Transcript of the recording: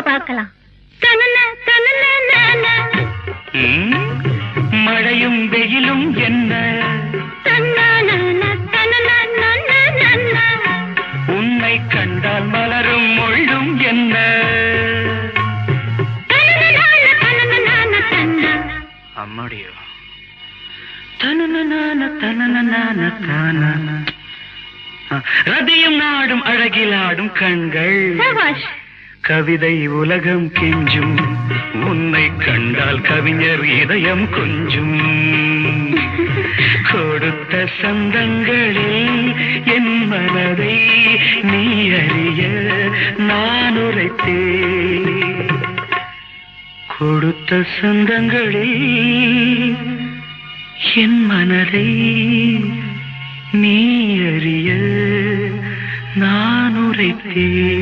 பார்க்கலாம். மழையும் வெயிலும் என்ன, உன்னை கண்டால் மலரும் முள்ளும் என்ன, அம்மாடியோ ரதியும் நாடும் அழகிலாடும் கண்கள், கவிதை உலகம் கெஞ்சும், உன்னை கண்டால் கவிஞர் இதயம் கொஞ்சும். கொடுத்த சந்தங்களில் என் மனதை நீ அறிய நான் உரைத்தேன். கொடுத்த சந்தங்களில் என் மனதை நீ அறிய நான் உரைத்தேன்.